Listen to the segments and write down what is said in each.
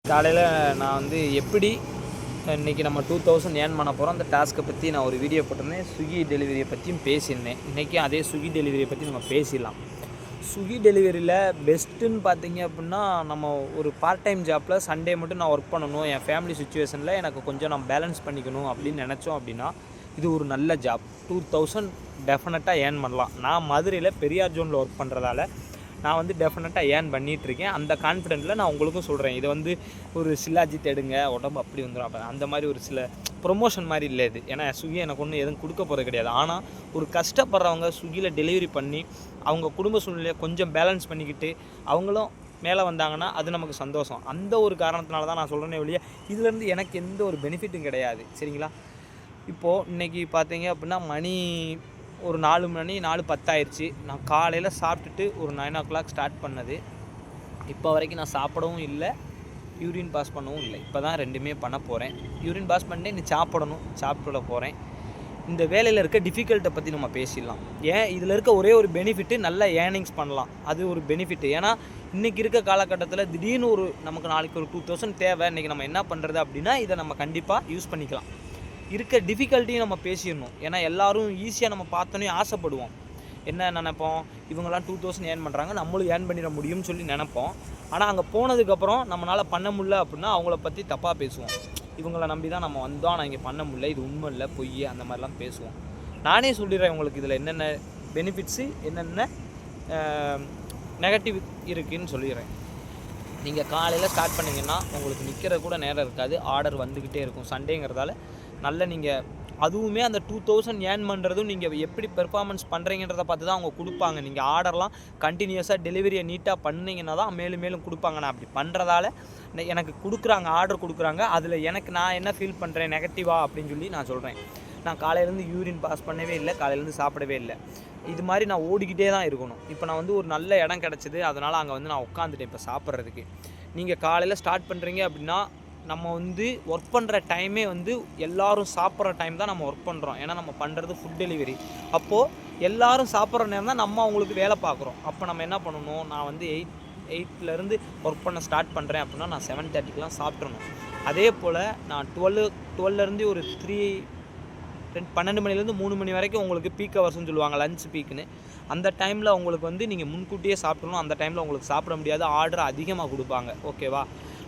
காலையில் நான் வந்து எப்படி இன்றைக்கி நம்ம 2000 ஏர்ன் பண்ண போகிறோம் அந்த டாஸ்க்கை பற்றி நான் ஒரு வீடியோ போட்டிருந்தேன். ஸ்விக்கி டெலிவரியை பற்றியும் பேசியிருந்தேன். இன்றைக்கி அதே ஸ்விக்கி டெலிவரியை பற்றி நம்ம பேசிடலாம். ஸ்விக்கி டெலிவரியில் பெஸ்ட்டுன்னு பார்த்தீங்க அப்படின்னா, நம்ம ஒரு பார்ட் டைம் ஜாப்பில் சண்டே மட்டும் நான் ஒர்க் பண்ணணும், என் ஃபேமிலி சுச்சுவேஷனில் எனக்கு கொஞ்சம் நான் பேலன்ஸ் பண்ணிக்கணும் அப்படின்னு நினச்சோம் அப்படின்னா, இது ஒரு நல்ல ஜாப். 2000 டெஃபினட்டாக ஏர்ன் பண்ணலாம். நான் மதுரையில் பெரியார் ஜோனில் ஒர்க் பண்ணுறதால நான் வந்து டெஃபினட்டாக ஏர்ன் பண்ணிகிட்ருக்கேன். அந்த கான்ஃபிடென்ட்டில் நான் உங்களுக்கும் சொல்கிறேன். இது வந்து ஒரு சில்லாஜி தேடுங்க உடம்பு அப்படி வந்துடும் அப்போ அந்த மாதிரி ஒரு சில ப்ரொமோஷன் மாதிரி இல்லை இது. ஏன்னா ஸ்விக்கி எனக்கு ஒன்றும் எதுவும் கொடுக்க போகிறது கிடையாது. ஆனால் ஒரு கஷ்டப்படுறவங்க ஸ்விக்கியில் டெலிவரி பண்ணி அவங்க குடும்ப சூழ்நிலையை கொஞ்சம் பேலன்ஸ் பண்ணிக்கிட்டு அவங்களும் மேலே வந்தாங்கன்னா அது நமக்கு சந்தோஷம். அந்த ஒரு காரணத்தினால தான் நான் சொல்கிறேனே ஒழிய இதுலேருந்து எனக்கு எந்த ஒரு பெனிஃபிட்டும் கிடையாது. சரிங்களா? இப்போது இன்றைக்கி பார்த்தீங்க அப்படின்னா மணி ஒரு 4 மணி 4:10 ஆயிடுச்சு. நான் காலையில் சாப்பிட்டுட்டு ஒரு 9 o'clock ஸ்டார்ட் பண்ணது. இப்போ வரைக்கும் நான் சாப்பிடவும் இல்லை, யூரின் பாஸ் பண்ணவும் இல்லை. இப்போ தான் ரெண்டுமே பண்ண போகிறேன். யூரின் பாஸ் பண்ணிட்டு இன்னும் சாப்பிட போகிறேன். இந்த வேலையில் இருக்க டிஃபிகல்ட்டை பற்றி நம்ம பேசிடலாம். ஏன் இதில் இருக்க ஒரே ஒரு பெனிஃபிட்டு நல்ல ஏர்னிங்ஸ் பண்ணலாம். அது ஒரு பெனிஃபிட்டு. ஏன்னா இன்றைக்கி இருக்க காலகட்டத்தில் திடீர்னு நமக்கு நாளைக்கு ஒரு 2000 தேவை, இன்றைக்கி நம்ம என்ன பண்ணுறது அப்படின்னா இதை நம்ம கண்டிப்பாக யூஸ் பண்ணிக்கலாம். இருக்க டிஃபிகல்ட்டியும் நம்ம பேசிடணும். ஏன்னா எல்லோரும் ஈஸியாக நம்ம பார்த்தோன்னே ஆசைப்படுவோம். என்ன நினைப்போம், இவங்கெல்லாம் 2000 ஏர்ன் பண்ணுறாங்க, நம்மளும் ஏர்ன் பண்ணிட முடியும்னு சொல்லி நினைப்போம். ஆனால் அங்கே போனதுக்கப்புறம் நம்மளால் பண்ண முடியல அப்படின்னா அவங்கள பற்றி தப்பாக பேசுவோம். இவங்களை நம்பி தான் நம்ம வந்தோம், ஆனால் இங்கே பண்ண முடியல, இது உண்மை இல்லை, பொய், அந்த மாதிரிலாம் பேசுவோம். நானே சொல்லிடுறேன் உங்களுக்கு இதில் என்னென்ன பெனிஃபிட்ஸு என்னென்ன நெகட்டிவ் இருக்குதுன்னு சொல்லிடுறேன். நீங்கள் காலையில் ஸ்டார்ட் பண்ணிங்கன்னா உங்களுக்கு நிற்கிற கூட நேரம் இருக்காது, ஆர்டர் வந்துக்கிட்டே இருக்கும். சண்டேங்கிறதால நல்ல நீங்கள் அதுவுமே அந்த 2000 ஏர்ன் பண்ணுறதும் நீங்கள் எப்படி பெர்ஃபார்மன்ஸ் பண்ணுறீங்கன்றதை பார்த்து தான் அவங்க கொடுப்பாங்க. நீங்கள் ஆர்டர்லாம் கண்டினியூஸாக டெலிவரியை நீட்டாக பண்ணிங்கன்னா தான் மேலும் மேலும் கொடுப்பாங்க. நான் அப்படி பண்ணுறதால எனக்கு கொடுக்குறாங்க, ஆர்டர் கொடுக்குறாங்க. அதில் நான் என்ன ஃபீல் பண்ணுறேன் நெகட்டிவாக அப்படின்னு சொல்லி நான் சொல்கிறேன். நான் காலையிலேருந்து யூரின் பாஸ் பண்ணவே இல்லை, காலையிலேருந்து சாப்பிடவே இல்லை. இது மாதிரி நான் ஓடிக்கிட்டே தான் இருக்கணும். இப்போ நான் வந்து ஒரு நல்ல இடம் கிடச்சிது, அதனால் அங்கே வந்து நான் உட்காந்துட்டேன் இப்போ சாப்பிட்றதுக்கு. நீங்கள் காலையில் ஸ்டார்ட் பண்ணுறீங்க அப்படின்னா நம்ம வந்து ஒர்க் பண்ணுற டைமே வந்து எல்லோரும் சாப்பிட்ற டைம் தான் நம்ம ஒர்க் பண்ணுறோம். ஏன்னா நம்ம பண்ணுறது ஃபுட் டெலிவரி. அப்போது எல்லோரும் சாப்பிட்ற நேரம் தான் நம்ம அவங்களுக்கு வேலை பார்க்குறோம். அப்போ நம்ம என்ன பண்ணணும், நான் வந்து 8 ஒர்க் பண்ண ஸ்டார்ட் பண்ணுறேன் அப்படின்னா நான் 7:30 சாப்பிட்றணும். அதே போல் நான் 12 ஒரு 12 மணிலேருந்து 3 மணி வரைக்கும் உங்களுக்கு பீக் ஹவர்ஸ்னு சொல்லுவாங்க, லஞ்ச் பீக்குன்னு. அந்த டைமில் உங்களுக்கு வந்து நீங்கள் முன்கூட்டியே சாப்பிடணும். அந்த டைமில் உங்களுக்கு சாப்பிட முடியாது, ஆர்டர் அதிகமாக கொடுப்பாங்க. ஓகேவா?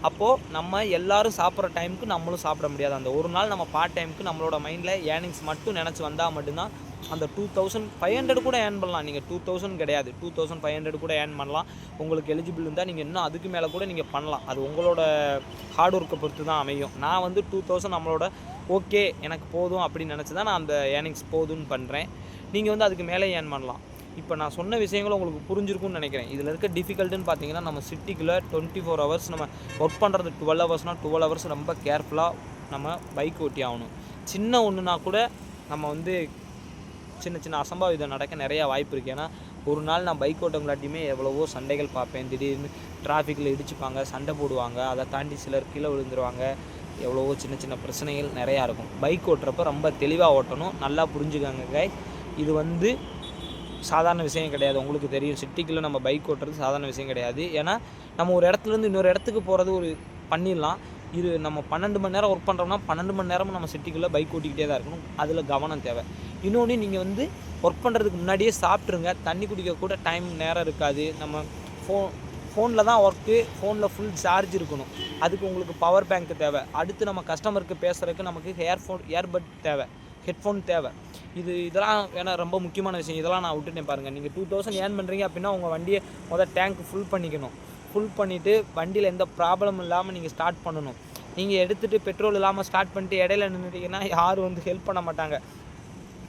அப்போது நம்ம எல்லோரும் சாப்பிட்ற டைமுக்கு நம்மளும் சாப்பிட முடியாது. அந்த ஒரு நாள் நம்ம பார்ட் டைமுக்கு நம்மளோட மைண்டில் ஏர்னிங்ஸ் மட்டும் நினச்சி வந்தால் மட்டும்தான் அந்த 2500 கூட ஏர்ன் பண்ணலாம். நீங்கள் 2000 கிடையாது, 2500 கூட ஏர்ன் பண்ணலாம். உங்களுக்கு எலிஜிபிள் இருந்தால் நீங்கள் இன்னும் அதுக்கு மேலே கூட நீங்கள் பண்ணலாம். அது உங்களோட ஹார்ட் ஒர்க்கை பொறுத்து தான் அமையும். நான் வந்து 2000 நம்மளோட ஓகே எனக்கு போதும் அப்படின்னு நினச்சி தான் நான் அந்த ஏர்னிங்ஸ் போதும்னு பண்ணுறேன். நீங்கள் வந்து அதுக்கு மேலே ஏர்ன் பண்ணலாம். இப்போ நான் சொன்ன விஷயங்களும் உங்களுக்கு புரிஞ்சிருக்கும்னு நினைக்கிறேன். இதில் இருக்க டிஃபிகல்ட்டுன்னு பார்த்தீங்கன்னா நம்ம சிட்டிக்குள்ளே 24 hours நம்ம ஒர்க் பண்ணுறது 12 hours 12 hours ரொம்ப கேர்ஃபுல்லாக நம்ம பைக் ஓட்டி ஆகணும். சின்ன ஒன்றுனா கூட நம்ம வந்து சின்ன அசம்பாவிதம் நடக்க நிறையா வாய்ப்பு இருக்குது. ஏன்னா ஒரு நாள் நான் பைக் ஓட்டங்களாட்டியுமே எவ்வளவோ சண்டைகள் பார்ப்பேன். திடீர்னு டிராஃபிக்கில் இடிச்சுப்பாங்க, சண்டை போடுவாங்க, அதை தாண்டி சிலர் கீழே விழுந்துருவாங்க. எவ்வளவோ சின்ன பிரச்சனைகள் நிறையா இருக்கும். பைக் ஓட்டுறப்ப ரொம்ப தெளிவாக ஓட்டணும். நல்லா புரிஞ்சுக்கங்க கைஸ். இது வந்து சாதாரண விஷயம் கிடையாது. உங்களுக்கு தெரியும், சிட்டிக்குள்ளே நம்ம பைக் ஓட்டுறது சாதாரண விஷயம் கிடையாது. ஏன்னா நம்ம ஒரு இடத்துலேருந்து இன்னொரு இடத்துக்கு போகிறது பண்ணிடலாம். இது நம்ம 12 மணி நேரம் ஒர்க் பண்ணுறோம்னா 12 மணி நேரமும் நம்ம சிட்டிக்குள்ளே பைக் ஓட்டிக்கிட்டே தான் இருக்கணும். அதில் கவனம் தேவை. இன்னொன்று, நீங்கள் வந்து ஒர்க் பண்ணுறதுக்கு முன்னாடியே சாப்பிட்ருங்க. தண்ணி குடிக்க கூட நேரம் இருக்காது. நம்ம ஃபோனில் தான் ஒர்க்கு, ஃபோனில் ஃபுல் சார்ஜ் இருக்கணும். அதுக்கு உங்களுக்கு பவர் பேங்க் தேவை. அடுத்து நம்ம கஸ்டமருக்கு பேசுகிறதுக்கு நமக்கு ஏர்பட் தேவை, ஹெட்ஃபோன் தேவை. இதெல்லாம் ஏன்னா ரொம்ப முக்கியமான விஷயம். இதெல்லாம் நான் விட்டுட்டேன் பாருங்கள். நீங்கள் 2000 ஏர்ன் பண்ணுறீங்க அப்படின்னா உங்கள் வண்டியை டேங்க் ஃபுல் பண்ணிக்கணும். ஃபுல் பண்ணிவிட்டு வண்டியில் எந்த ப்ராப்ளமும் இல்லாமல் நீங்கள் ஸ்டார்ட் பண்ணணும். நீங்கள் எடுத்துகிட்டு பெட்ரோல் இல்லாமல் ஸ்டார்ட் பண்ணிட்டு இடையில நின்றுட்டிங்கன்னா யாரும் வந்து ஹெல்ப் பண்ண மாட்டாங்க.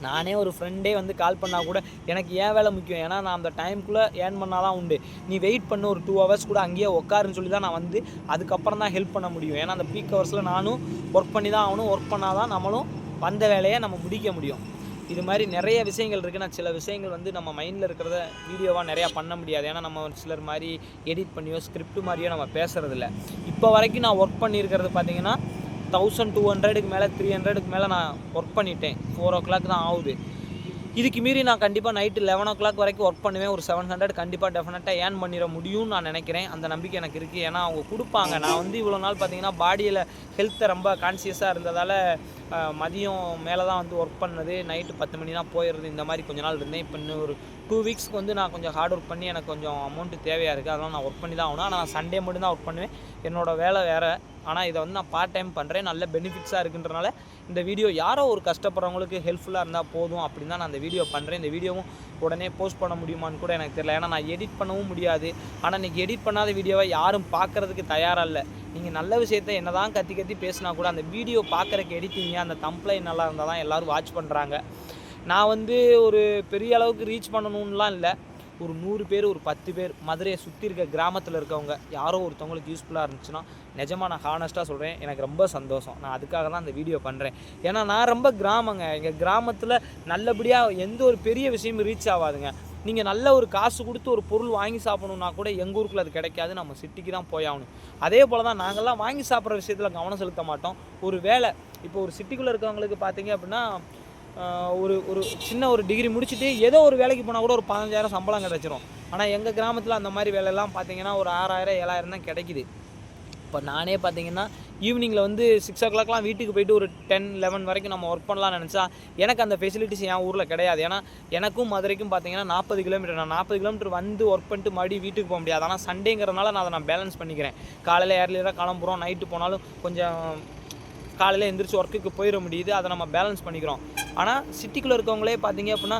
நானே ஒரு ஃப்ரெண்டே வந்து கால் பண்ணால் கூட எனக்கு ஏன் வேலை முக்கியம், ஏன்னா நான் அந்த டைமுக்குள்ளே ஏர்ன் பண்ணால் தான் உண்டு. நீ வெயிட் பண்ண ஒரு 2 hours கூட அங்கேயே உட்காருன்னு சொல்லி தான் நான் வந்து அதுக்கப்புறம் தான் ஹெல்ப் பண்ண முடியும். ஏன்னா அந்த பீக் ஹவர்ஸில் நானும் ஒர்க் பண்ணி தான் ஆகணும். ஒர்க் பண்ணால் தான் நம்மளும் வந்த வேலையை நம்ம முடிக்க முடியும். இது மாதிரி நிறைய விஷயங்கள் இருக்குது. நான் சில விஷயங்கள் வந்து நம்ம மைண்டில் இருக்கிறத வீடியோவாக நிறையா பண்ண முடியாது. ஏன்னா நம்ம சிலர் மாதிரி எடிட் பண்ணியோ ஸ்கிரிப்ட் மாதிரியோ நம்ம பேசுகிறதில்ல. இப்போ வரைக்கும் நான் ஒர்க் பண்ணியிருக்கிறது பார்த்தீங்கன்னா 1200க்கு மேலே 300க்கு மேலே நான் ஒர்க் பண்ணிட்டேன். 4 o'clock தான் ஆகுது. இதுக்கு மீறி நான் கண்டிப்பாக நைட்டு 11 o'clock வரைக்கும் ஒர்க் பண்ணுவேன். ஒரு 700 கண்டிப்பாக டெஃபினட்டாக ஏர்ன் பண்ணிட முடியும்னு நான் நினைக்கிறேன். அந்த நம்பிக்கை எனக்கு இருக்குது. ஏன்னா அவங்க கொடுப்பாங்க. நான் வந்து இவ்வளோ நாள் பார்த்தீங்கன்னா பாடியில் ஹெல்த்தை ரொம்ப கான்சியஸாக இருந்ததால் மதியம் மேலே தான் வந்து ஒர்க் பண்ணது. நைட்டு 10 மணி தான் போயிடுறது. இந்த மாதிரி கொஞ்ச நாள் இருந்தேன். இப்போ இன்னும் ஒரு 2 வீக்ஸ்க்கு வந்து நான் கொஞ்சம் ஹார்ட் ஒர்க் பண்ணி எனக்கு கொஞ்சம் அமௌண்ட்டு தேவையாக இருக்குது. அதனால் நான் ஒர்க் பண்ணி தான் ஆகணும். ஆனால் நான் சண்டே மட்டும் தான் ஒர்க் பண்ணுவேன். என்னோடய வேலை வேறு. ஆனால் இதை வந்து நான் பார்ட் டைம் பண்ணுறேன். நல்ல பெனிஃபிட்ஸாக இருக்குன்றனால இந்த வீடியோ யாரோ ஒரு கஷ்டப்படுறவங்களுக்கு ஹெல்ப்ஃபுல்லாக இருந்தால் போதும் அப்படின்னு தான் நான் இந்த வீடியோ பண்ணுறேன். இந்த வீடியோவும் உடனே போஸ்ட் பண்ண முடியுமான்னு கூட எனக்கு தெரியல. ஏன்னா நான் எடிட் பண்ணவும் முடியாது. ஆனால் இன்றைக்கி எடிட் பண்ணாத வீடியோவை யாரும் பார்க்குறதுக்கு தயாராக இல்லை. நீங்கள் நல்ல விஷயத்தை என்ன தான் கத்தி பேசினா கூட அந்த வீடியோ பார்க்குறக்கு எடிட்டிங்க அந்த தம்ப்லைன் நல்லா இருந்தால் தான் எல்லோரும் வாட்ச் பண்ணுறாங்க. நான் வந்து ஒரு பெரிய அளவுக்கு ரீச் பண்ணணும்லாம் இல்லை. ஒரு 100 பேர் ஒரு 10 பேர் மதுரையை சுற்றி இருக்க கிராமத்தில் இருக்கவங்க யாரோ ஒருத்தவங்களுக்கு யூஸ்ஃபுல்லாக இருந்துச்சுன்னா நிஜமாக நான் ஹானஸ்ட்டாக சொல்கிறேன், எனக்கு ரொம்ப சந்தோஷம். நான் அதுக்காக தான் அந்த வீடியோ பண்ணுறேன். ஏன்னா நான் ரொம்ப கிராமங்க. எங்கள் கிராமத்தில் நல்லபடியாக எந்த ஒரு பெரிய விஷயமும் ரீச் ஆகாதுங்க. நீங்கள் நல்ல ஒரு காசு கொடுத்து ஒரு பொருள் வாங்கி சாப்பிடணுன்னா கூட எங்கள் ஊருக்குள்ள அது கிடைக்காது. நம்ம சிட்டிக்கு தான் போய் ஆகணும். அதே போல் தான் நாங்கள்லாம் வாங்கி சாப்பிட்ற விஷயத்தில் கவனம் செலுத்த மாட்டோம். ஒரு வேலை இப்போ ஒரு சிட்டிக்குள்ளே இருக்கவங்களுக்கு பார்த்தீங்க அப்படின்னா ஒரு சின்ன ஒரு டிகிரி முடிச்சுட்டு ஏதோ ஒரு வேலைக்கு போனால் கூட ஒரு 15,000 சம்பளம் கிடச்சிரும். ஆனால் எங்கள் கிராமத்தில் அந்த மாதிரி வேலையெல்லாம் பார்த்தீங்கன்னா ஒரு 6,000 7,000 தான் கிடைக்குது. இப்போ நானே பார்த்தீங்கன்னா ஈவினிங்கில் வந்து 6 o'clockலாம் வீட்டுக்கு போயிட்டு ஒரு 10 11 வரைக்கும் நம்ம ஒர்க் பண்ணலாம்னு நினச்சா எனக்கு அந்த ஃபெசிலிட்டிஸ் என் ஊரில் கிடையாது. ஏன்னா எனக்கும் மதுரைக்கும் பார்த்தீங்கன்னா 40 கிலோமீட்டர். நான் 40 கிலோமீட்டர் வந்து ஒர்க் பண்ணிட்டு மறுபடியும் வீட்டுக்கு போக முடியாது. ஆனால் சண்டேங்கிறதுனால நான் அதை பேலன்ஸ் பண்ணிக்கிறேன். காலையில் ஏர்லியராக கிளம்புறோம், நைட்டு போனாலும் கொஞ்சம் காலையில் எழுந்திரிச்சு ஒர்க்குக்கு போயிட முடியுது. அதை நம்ம பேலன்ஸ் பண்ணிக்கிறோம். ஆனால் சிட்டிக்குள்ளே இருக்கவங்களே பார்த்தீங்க அப்படின்னா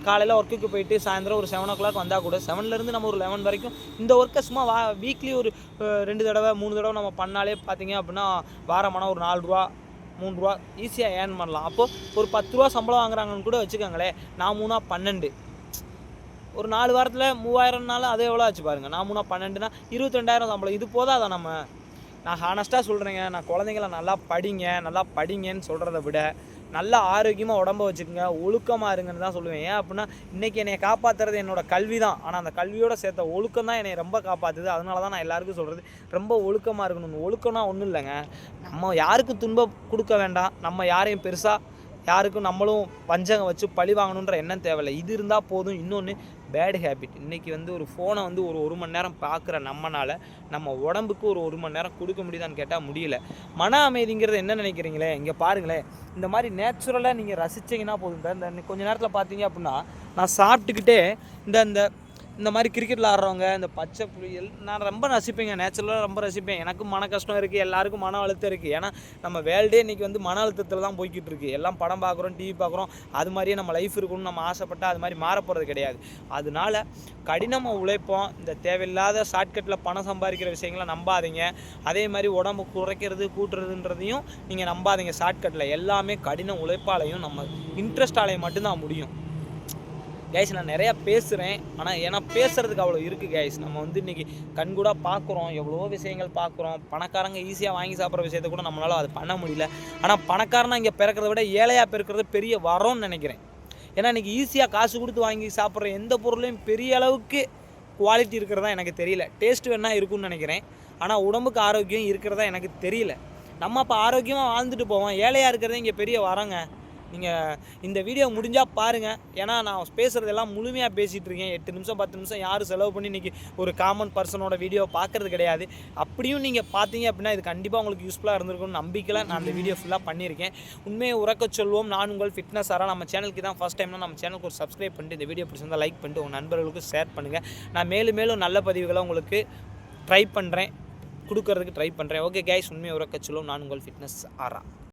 காலையில் ஒர்க்குக்கு போயிட்டு சாயந்தரம் ஒரு 7 o'clock வந்தால் கூட 7லேருந்து நம்ம ஒரு 11 வரைக்கும் இந்த ஒர்க்கை சும்மா வீக்லி ஒரு 2 தடவை 3 தடவை நம்ம பண்ணாலே பார்த்தீங்க அப்படின்னா வாரமான ஒரு 4 ரூபா 3 ரூபா ஈஸியாக ஏர்ன் பண்ணலாம். அப்போது ஒரு 10 ரூபா சம்பளம் வாங்குறாங்கன்னு கூட வச்சுக்கோங்களேன். நான் 3 12 ஒரு 4 வாரத்தில் 3000னாலும் அதே எவ்வளோ ஆச்சு பாருங்கள். நான் 3 12னா 22,000 சம்பளம். இது போதாதா நம்ம? நான் ஹானஸ்ட்டாக சொல்கிறேங்க. நான் குழந்தைங்கள நல்லா படிங்கன்னு சொல்கிறத விட நல்லா ஆரோக்கியமாக உடம்ப வச்சுக்கோங்க, ஒழுக்கமாக இருங்கன்னு தான் சொல்லுவேன். ஏன் அப்படின்னா இன்றைக்கி என்னை காப்பாற்றுறது என்னோடய கல்வி தான். ஆனால் அந்த கல்வியோடு சேர்த்த ஒழுக்கம் தான் என்னை ரொம்ப காப்பாற்றுது. அதனால தான் நான் எல்லாருக்கும் சொல்கிறது ரொம்ப ஒழுக்கமாக இருக்கணும். ஒழுக்கம்னா ஒன்றும் இல்லைங்க. நம்ம யாருக்கும் துன்பம் கொடுக்க வேண்டாம். நம்ம யாரையும் பெருசாக யாருக்கும் நம்மளும் வஞ்சகம் வச்சு பழி வாங்கணுன்ற எண்ணம் தேவையில்லை. இது இருந்தால் போதும். இன்னொன்று பேட் ஹேபிட். இன்றைக்கி வந்து ஒரு ஃபோனை வந்து ஒரு மணி நேரம் பார்க்குற நம்மனால் நம்ம உடம்புக்கு ஒரு மணி நேரம் கொடுக்க முடியுதான்னு கேட்டால் முடியல. மன அமைதிங்கிறது என்ன நினைக்கிறீங்களே? இங்கே பாருங்களேன், இந்த மாதிரி நேச்சுரலாக நீங்கள் ரசிச்சிங்கன்னா போதும். இந்த கொஞ்சம் நேரத்தில் பார்த்தீங்க அப்படின்னா நான் சாப்பிட்டுக்கிட்டே இந்த மாதிரி கிரிக்கெட்டில் ஆடுறவங்க இந்த பச்சை புளியல் நான் ரொம்ப ரசிப்பேங்க. நேச்சுரலாக ரொம்ப ரசிப்பேன். எனக்கும் மன கஷ்டம் இருக்குது, எல்லாருக்கும் மன அழுத்தம் இருக்குது. ஏன்னா நம்ம வேர்ல்டே இன்றைக்கி வந்து மன அழுத்தத்தில் தான் போய்கிட்டு இருக்குது. எல்லாம் படம் பார்க்குறோம், டிவி பார்க்குறோம். அது மாதிரியே நம்ம லைஃப் இருக்கணும்னு நம்ம ஆசைப்பட்டால் அது மாதிரி மாறப்போகிறது கிடையாது. அதனால கடினமாக உழைப்போம். இந்த தேவையில்லாத ஷார்ட்கட்டில் பணம் சம்பாதிக்கிற விஷயங்களை நம்பாதீங்க. அதே மாதிரி உடம்பு குறைக்கிறது கூட்டுறதுன்றதையும் நீங்கள் நம்பாதீங்க. ஷார்ட்கட்டில் எல்லாமே கடின உழைப்பாலையும் நம்ம இன்ட்ரெஸ்டாலையும் மட்டும்தான் முடியும். கைஸ் நான் நிறையா பேசுகிறேன். ஆனால் ஏன்னா பேசுகிறதுக்கு அவ்வளோ இருக்குது கைஸ். நம்ம வந்து இன்றைக்கி கண்கூடாக பார்க்குறோம், எவ்வளோ விஷயங்கள் பார்க்குறோம். பணக்காரங்க ஈஸியாக வாங்கி சாப்பிட்ற விஷயத்த கூட நம்மளால் அது பண்ண முடியல. ஆனால் பணக்காரனா இங்கே பிறக்கிறத விட ஏழையாக பிறக்கிறது பெரிய வரம்னு நினைக்கிறேன். ஏன்னா இன்றைக்கி ஈஸியாக காசு கொடுத்து வாங்கி சாப்பிட்ற எந்த பொருளையும் பெரிய அளவுக்கு குவாலிட்டி இருக்கிறதா எனக்கு தெரியல. டேஸ்ட் வேணால் இருக்குன்னு நினைக்கிறேன். ஆனால் உடம்புக்கு ஆரோக்கியம் இருக்கிறதா எனக்கு தெரியல. நம்ம அப்போ ஆரோக்கியமாக வாழ்ந்துட்டு போவோம். ஏழையாக இருக்கிறதே இங்கே பெரிய வரங்க. நீங்கள் இந்த வீடியோ முடிஞ்சால் பாருங்கள். ஏன்னா நான் பேசுகிறதெல்லாம் முழுமையாக பேசிகிட்டு இருக்கேன். 8 நிமிஷம் 10 நிமிஷம் யாரும் செலவு பண்ணி இன்றைக்கி ஒரு காமன் பர்சனோட வீடியோ பார்க்குறது கிடையாது. அப்படியும் நீங்கள் பார்த்தீங்க அப்படின்னா இது கண்டிப்பாக உங்களுக்கு யூஸ்ஃபுல்லாக இருந்திருக்கும்னு நம்பிக்கையில் நான் அந்த வீடியோ ஃபுல்லாக பண்ணியிருக்கேன். உண்மையை உறக்க சொல்வோம். நான் உங்கள் ஃபிட்னஸ் ஆரா. நம்ம சேனலுக்கு தான் ஃபஸ்ட் டைம்னா நம்ம சேனலுக்கு ஒரு சப்ஸ்கிரைப் பண்ணிட்டு இந்த வீடியோ பிடிச்சிருந்தால் லைக் பண்ணிட்டு உங்கள் நண்பர்களுக்கு ஷேர் பண்ணுங்கள். நான் மேலும் நல்ல பதிவுகளை உங்களுக்கு ட்ரை பண்ணுறேன், கொடுக்கறதுக்கு ட்ரை பண்ணுறேன். ஓகே கைஸ், உண்மையை உறக்க சொல்லுவோம். நான் உங்கள் ஃபிட்னஸ் ஆரா.